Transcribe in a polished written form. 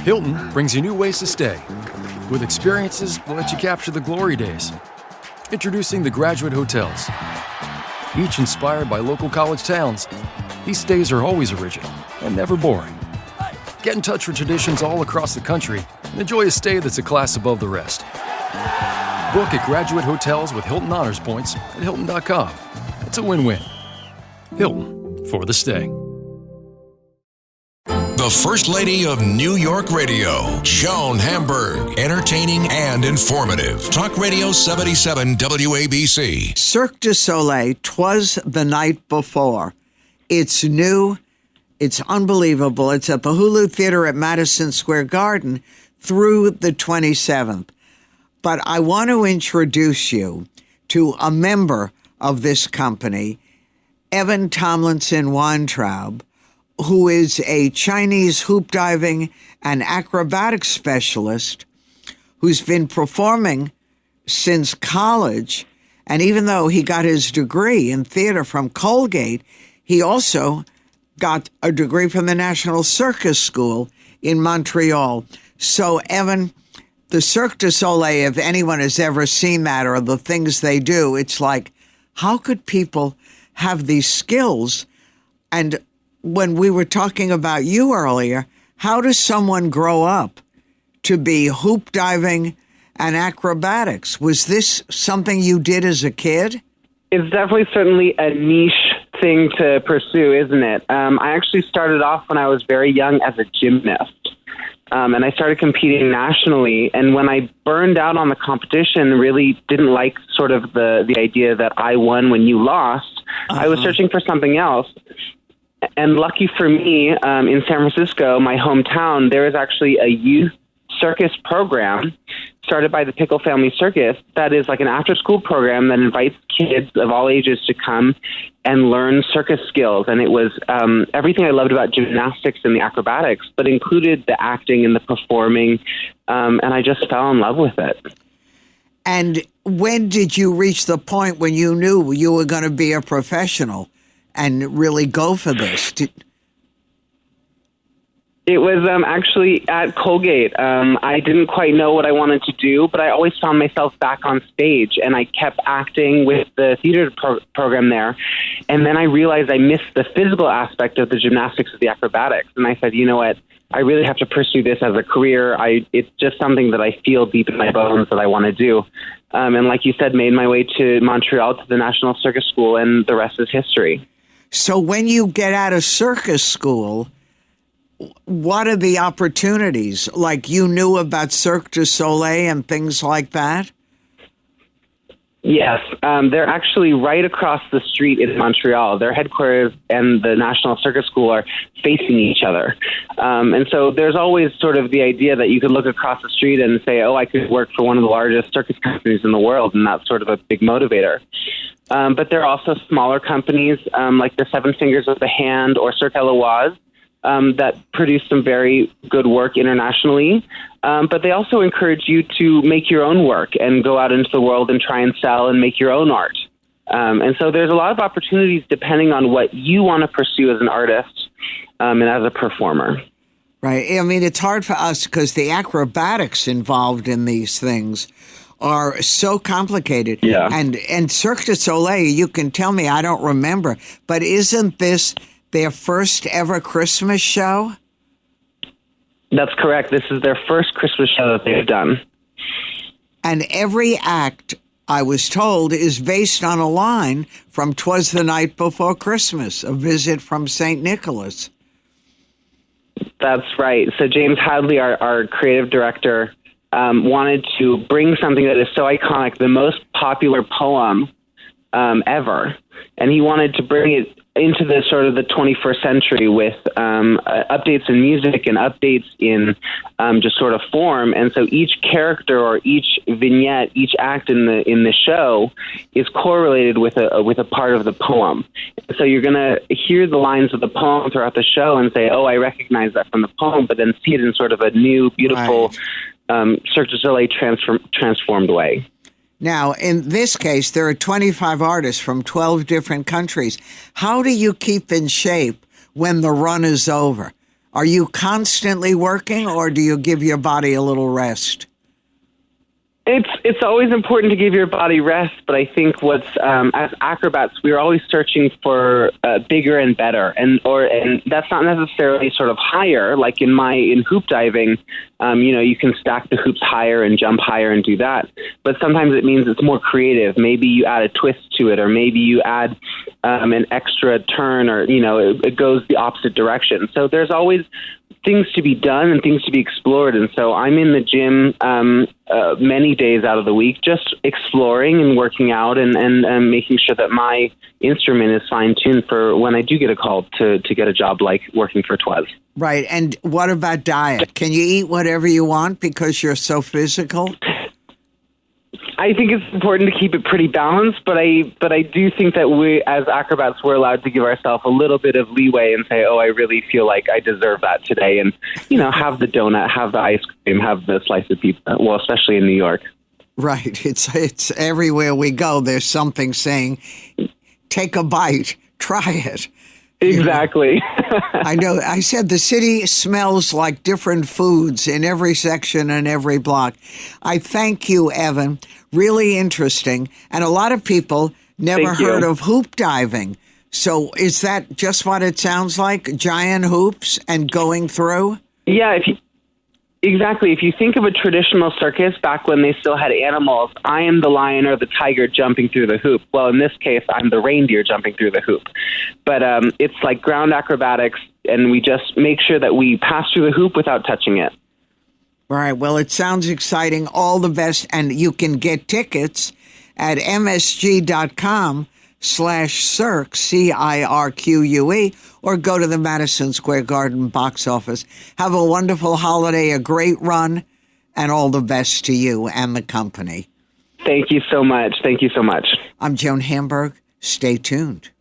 Hilton brings you new ways to stay, with experiences that let you capture the glory days. Introducing the Graduate Hotels. Each inspired by local college towns, these stays are always original and never boring. Get in touch with traditions all across the country and enjoy a stay that's a class above the rest. Book at Graduate Hotels with Hilton Honors Points at Hilton.com. It's a win-win. Hilton, for the stay. The First Lady of New York Radio, Joan Hamburg. Entertaining and informative. Talk Radio 77 WABC. Cirque Du Soleil, Twas the Night Before. It's new. It's unbelievable. It's at the Hulu Theater at Madison Square Garden through the 27th. But I want to introduce you to a member of this company, Evan Tomlinson Weintraub, who is a Chinese hoop diving and acrobatic specialist who's been performing since college. And even though he got his degree in theater from Colgate, he also got a degree from the National Circus School in Montreal. So, Evan, the Cirque du Soleil, if anyone has ever seen that or the things they do, it's like, how could people have these skills? And when we were talking about you earlier, how does someone grow up to be hoop diving and acrobatics? Was this something you did as a kid? It's definitely certainly a niche thing to pursue, isn't it? I actually started off when I was very young as a gymnast. And I started competing nationally. And when I burned out on the competition, really didn't like sort of the idea that I won when you lost. I was searching for something else. And lucky for me, in San Francisco, my hometown, there is actually a youth circus program started by the Pickle Family Circus that is like an after-school program that invites kids of all ages to come and learn circus skills. And it was everything I loved about gymnastics and the acrobatics, but included the acting and the performing, and I just fell in love with it. And when did you reach the point when you knew you were going to be a professional and really go for this? It was actually at Colgate. I didn't quite know what I wanted to do, but I always found myself back on stage, and I kept acting with the theater program there. And then I realized I missed the physical aspect of the gymnastics of the acrobatics. And I said, you know what? I really have to pursue this as a career. It's just something that I feel deep in my bones that I want to do. And like you said, made my way to Montreal to the National Circus School, and the rest is history. So when you get out of circus school, what are the opportunities? Like, you knew about Cirque du Soleil and things like that? Yes, they're actually right across the street in Montreal. Their headquarters and the National Circus School are facing each other. And so there's always sort of the idea that you could look across the street and say, oh, I could work for one of the largest circus companies in the world, and that's sort of a big motivator. But there are also smaller companies like the Seven Fingers of the Hand or Cirque Eloise that produce some very good work internationally. But they also encourage you to make your own work and go out into the world and try and sell and make your own art. And so there's a lot of opportunities depending on what you want to pursue as an artist and as a performer. Right. I mean, it's hard for us because the acrobatics involved in these things are so complicated. Yeah. And Cirque du Soleil, you can tell me, I don't remember, but isn't this their first ever Christmas show? That's correct. This is their first Christmas show that they've done. And every act, I was told, is based on a line from Twas the Night Before Christmas, a visit from St. Nicholas. That's right. So James Hadley, our creative director, wanted to bring something that is so iconic, the most popular poem ever. And he wanted to bring it into the sort of the 21st century with updates in music and updates in just sort of form. And so each character or each vignette, each act in the show is correlated with a part of the poem. So you're going to hear the lines of the poem throughout the show and say, oh, I recognize that from the poem, but then see it in sort of a new, beautiful Cirque du Soleil transformed way. Now, in this case, there are 25 artists from 12 different countries. How do you keep in shape when the run is over? Are you constantly working, or do you give your body a little rest? It's always important to give your body rest, but I think as acrobats, we're always searching for bigger and better, and that's not necessarily sort of higher. Like in hoop diving, you can stack the hoops higher and jump higher and do that. But sometimes it means it's more creative. Maybe you add a twist to it, or maybe you add an extra turn, or it goes the opposite direction. So there's always things to be done and things to be explored. And so I'm in the gym many days out of the week, just exploring and working out and making sure that my instrument is fine-tuned for when I do get a call to get a job like working for Twas. Right. And what about diet? Can you eat whatever you want because you're so physical? I think it's important to keep it pretty balanced, but I do think that we, as acrobats, we're allowed to give ourselves a little bit of leeway and say, oh, I really feel like I deserve that today, and have the donut, have the ice cream, have the slice of pizza. Well, especially in New York. Right. It's everywhere we go. There's something saying, take a bite, try it. Exactly. I know. I said the city smells like different foods in every section and every block. I thank you, Evan. Really interesting. And a lot of people never heard of hoop diving. So is that just what it sounds like? Giant hoops and going through? Yeah, exactly. If you think of a traditional circus back when they still had animals, I am the lion or the tiger jumping through the hoop. Well, in this case, I'm the reindeer jumping through the hoop. But it's like ground acrobatics, and we just make sure that we pass through the hoop without touching it. All right. Well, it sounds exciting. All the best. And you can get tickets at msg.com/Cirque, CIRQUE, or go to the Madison Square Garden box office. Have a wonderful holiday, a great run, and all the best to you and the company. Thank you so much. Thank you so much. I'm Joan Hamburg. Stay tuned.